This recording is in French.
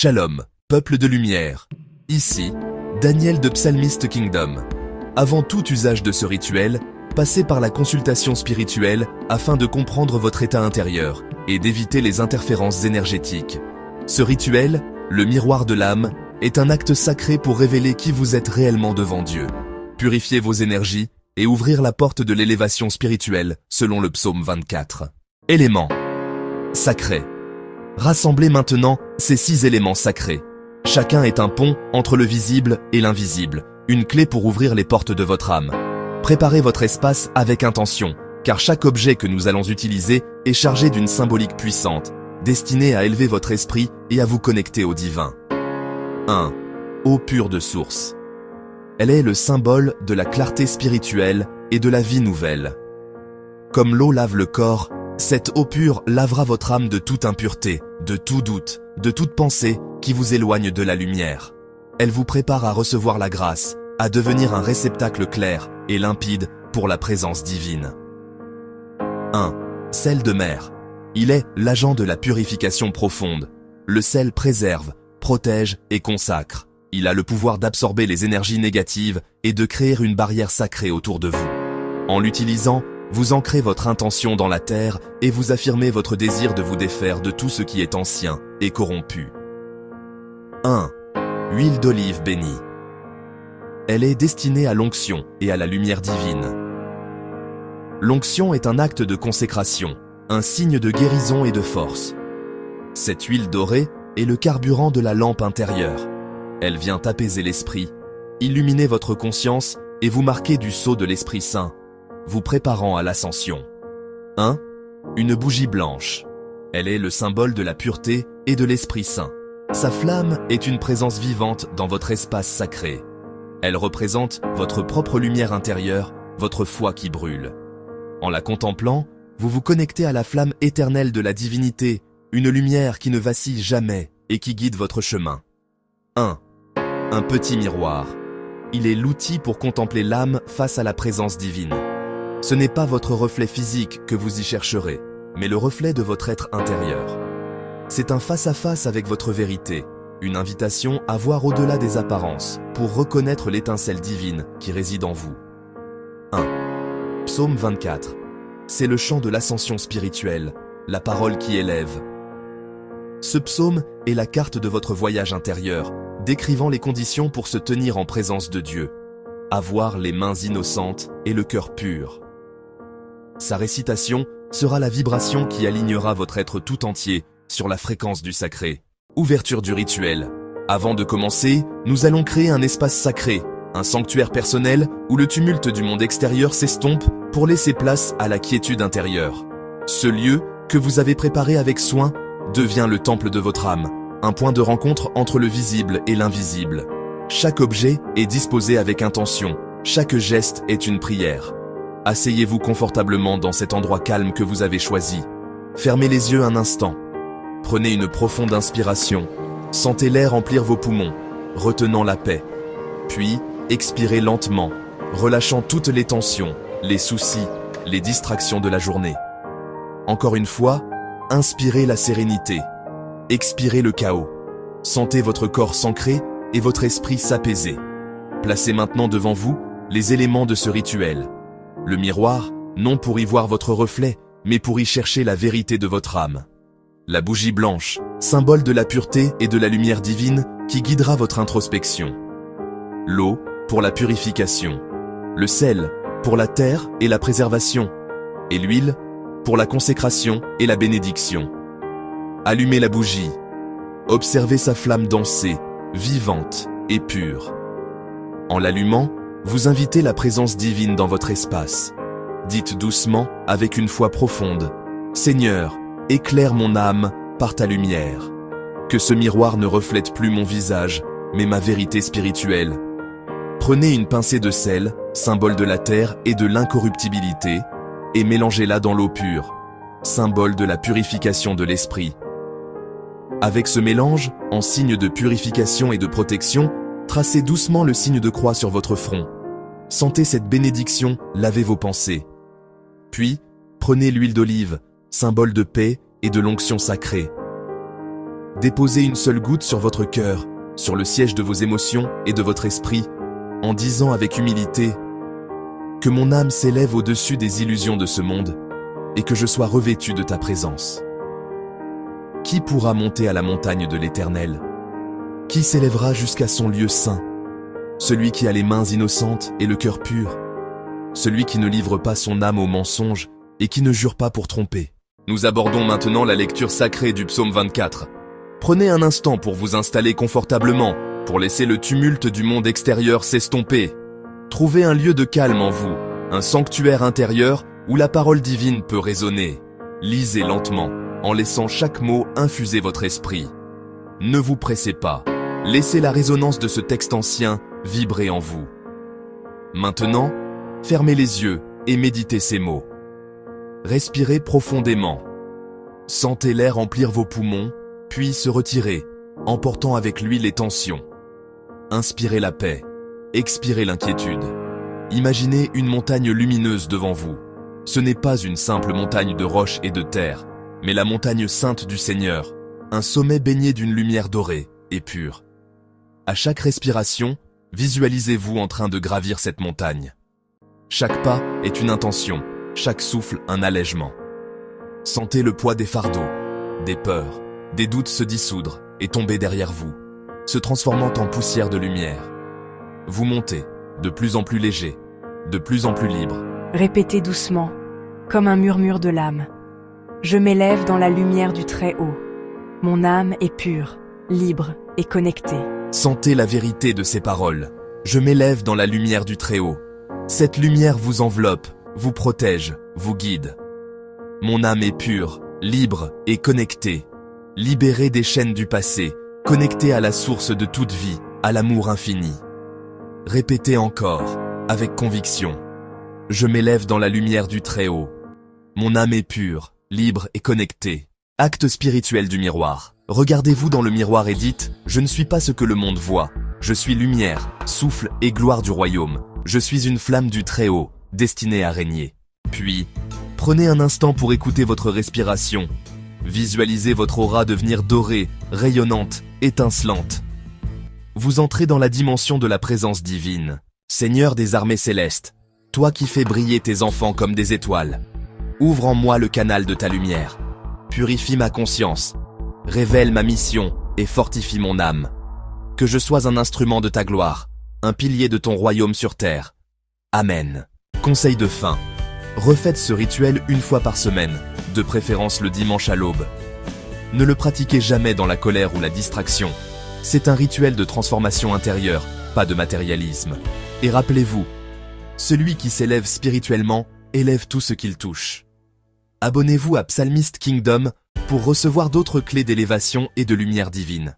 Shalom, peuple de lumière. Ici, Daniel de Psalmist Kingdom. Avant tout usage de ce rituel, passez par la consultation spirituelle afin de comprendre votre état intérieur et d'éviter les interférences énergétiques. Ce rituel, le miroir de l'âme, est un acte sacré pour révéler qui vous êtes réellement devant Dieu. Purifier vos énergies et ouvrir la porte de l'élévation spirituelle selon le psaume 24. Éléments sacrés. Rassemblez maintenant ces 6 éléments sacrés. Chacun est un pont entre le visible et l'invisible, une clé pour ouvrir les portes de votre âme. Préparez votre espace avec intention, car chaque objet que nous allons utiliser est chargé d'une symbolique puissante, destinée à élever votre esprit et à vous connecter au divin. 1. Eau pure de source. Elle est le symbole de la clarté spirituelle et de la vie nouvelle. Comme l'eau lave le corps, cette eau pure lavera votre âme de toute impureté, de tout doute, de toute pensée qui vous éloigne de la lumière. Elle vous prépare à recevoir la grâce, à devenir un réceptacle clair et limpide pour la présence divine. 1. Sel de mer. Il est l'agent de la purification profonde. Le sel préserve, protège et consacre. Il a le pouvoir d'absorber les énergies négatives et de créer une barrière sacrée autour de vous. En l'utilisant, vous ancrez votre intention dans la terre et vous affirmez votre désir de vous défaire de tout ce qui est ancien et corrompu. 1. Huile d'olive bénie. Elle est destinée à l'onction et à la lumière divine. L'onction est un acte de consécration, un signe de guérison et de force. Cette huile dorée est le carburant de la lampe intérieure. Elle vient apaiser l'esprit, illuminer votre conscience et vous marquer du sceau de l'Esprit Saint, vous préparant à l'ascension. 1. Une bougie blanche. Elle est le symbole de la pureté et de l'Esprit Saint. Sa flamme est une présence vivante dans votre espace sacré. Elle représente votre propre lumière intérieure, votre foi qui brûle. En la contemplant, vous vous connectez à la flamme éternelle de la divinité, une lumière qui ne vacille jamais et qui guide votre chemin. 1. Un petit miroir. Il est l'outil pour contempler l'âme face à la présence divine. Ce n'est pas votre reflet physique que vous y chercherez, mais le reflet de votre être intérieur. C'est un face-à-face avec votre vérité, une invitation à voir au-delà des apparences pour reconnaître l'étincelle divine qui réside en vous. 1. Psaume 24. C'est le chant de l'ascension spirituelle, la parole qui élève. Ce psaume est la carte de votre voyage intérieur, décrivant les conditions pour se tenir en présence de Dieu, avoir les mains innocentes et le cœur pur. Sa récitation sera la vibration qui alignera votre être tout entier sur la fréquence du sacré. Ouverture du rituel. Avant de commencer, nous allons créer un espace sacré, un sanctuaire personnel où le tumulte du monde extérieur s'estompe pour laisser place à la quiétude intérieure. Ce lieu, que vous avez préparé avec soin, devient le temple de votre âme, un point de rencontre entre le visible et l'invisible. Chaque objet est disposé avec intention, chaque geste est une prière. Asseyez-vous confortablement dans cet endroit calme que vous avez choisi. Fermez les yeux un instant. Prenez une profonde inspiration. Sentez l'air remplir vos poumons, retenant la paix. Puis, expirez lentement, relâchant toutes les tensions, les soucis, les distractions de la journée. Encore une fois, inspirez la sérénité. Expirez le chaos. Sentez votre corps s'ancrer et votre esprit s'apaiser. Placez maintenant devant vous les éléments de ce rituel. Le miroir, non pour y voir votre reflet, mais pour y chercher la vérité de votre âme. La bougie blanche, symbole de la pureté et de la lumière divine qui guidera votre introspection. L'eau, pour la purification. Le sel, pour la terre et la préservation. Et l'huile, pour la consécration et la bénédiction. Allumez la bougie. Observez sa flamme danser, vivante et pure. En l'allumant, vous invitez la présence divine dans votre espace. Dites doucement, avec une foi profonde, « Seigneur, éclaire mon âme par ta lumière. Que ce miroir ne reflète plus mon visage, mais ma vérité spirituelle. » Prenez une pincée de sel, symbole de la terre et de l'incorruptibilité, et mélangez-la dans l'eau pure, symbole de la purification de l'esprit. Avec ce mélange, en signe de purification et de protection, tracez doucement le signe de croix sur votre front. Sentez cette bénédiction laver vos pensées. Puis, prenez l'huile d'olive, symbole de paix et de l'onction sacrée. Déposez une seule goutte sur votre cœur, sur le siège de vos émotions et de votre esprit, en disant avec humilité que mon âme s'élève au-dessus des illusions de ce monde et que je sois revêtu de ta présence. Qui pourra monter à la montagne de l'Éternel? Qui s'élèvera jusqu'à son lieu saint? Celui qui a les mains innocentes et le cœur pur, celui qui ne livre pas son âme au mensonge et qui ne jure pas pour tromper. Nous abordons maintenant la lecture sacrée du psaume 24. Prenez un instant pour vous installer confortablement, pour laisser le tumulte du monde extérieur s'estomper. Trouvez un lieu de calme en vous, un sanctuaire intérieur où la parole divine peut résonner. Lisez lentement, en laissant chaque mot infuser votre esprit. Ne vous pressez pas, laissez la résonance de ce texte ancien vibrer en vous. Maintenant, fermez les yeux et méditez ces mots. Respirez profondément. Sentez l'air remplir vos poumons, puis se retirer, emportant avec lui les tensions. Inspirez la paix, expirez l'inquiétude. Imaginez une montagne lumineuse devant vous. Ce n'est pas une simple montagne de roches et de terre, mais la montagne sainte du Seigneur, un sommet baigné d'une lumière dorée et pure. À chaque respiration, visualisez-vous en train de gravir cette montagne. Chaque pas est une intention, chaque souffle un allègement. Sentez le poids des fardeaux, des peurs, des doutes se dissoudre et tomber derrière vous, se transformant en poussière de lumière. Vous montez, de plus en plus léger, de plus en plus libre. Répétez doucement, comme un murmure de l'âme. Je m'élève dans la lumière du Très-Haut. Mon âme est pure, libre et connectée. Sentez la vérité de ces paroles. Je m'élève dans la lumière du Très-Haut. Cette lumière vous enveloppe, vous protège, vous guide. Mon âme est pure, libre et connectée. Libérée des chaînes du passé, connectée à la source de toute vie, à l'amour infini. Répétez encore, avec conviction. Je m'élève dans la lumière du Très-Haut. Mon âme est pure, libre et connectée. Acte spirituel du miroir. Regardez-vous dans le miroir et dites « Je ne suis pas ce que le monde voit. Je suis lumière, souffle et gloire du royaume. Je suis une flamme du Très-Haut, destinée à régner. » Puis, prenez un instant pour écouter votre respiration. Visualisez votre aura devenir dorée, rayonnante, étincelante. Vous entrez dans la dimension de la présence divine. Seigneur des armées célestes, toi qui fais briller tes enfants comme des étoiles, ouvre en moi le canal de ta lumière. Purifie ma conscience, révèle ma mission et fortifie mon âme. Que je sois un instrument de ta gloire, un pilier de ton royaume sur terre. Amen. Conseil de fin. Refaites ce rituel une fois par semaine, de préférence le dimanche à l'aube. Ne le pratiquez jamais dans la colère ou la distraction. C'est un rituel de transformation intérieure, pas de matérialisme. Et rappelez-vous, celui qui s'élève spirituellement élève tout ce qu'il touche. Abonnez-vous à Psalmist Kingdom pour recevoir d'autres clés d'élévation et de lumière divine.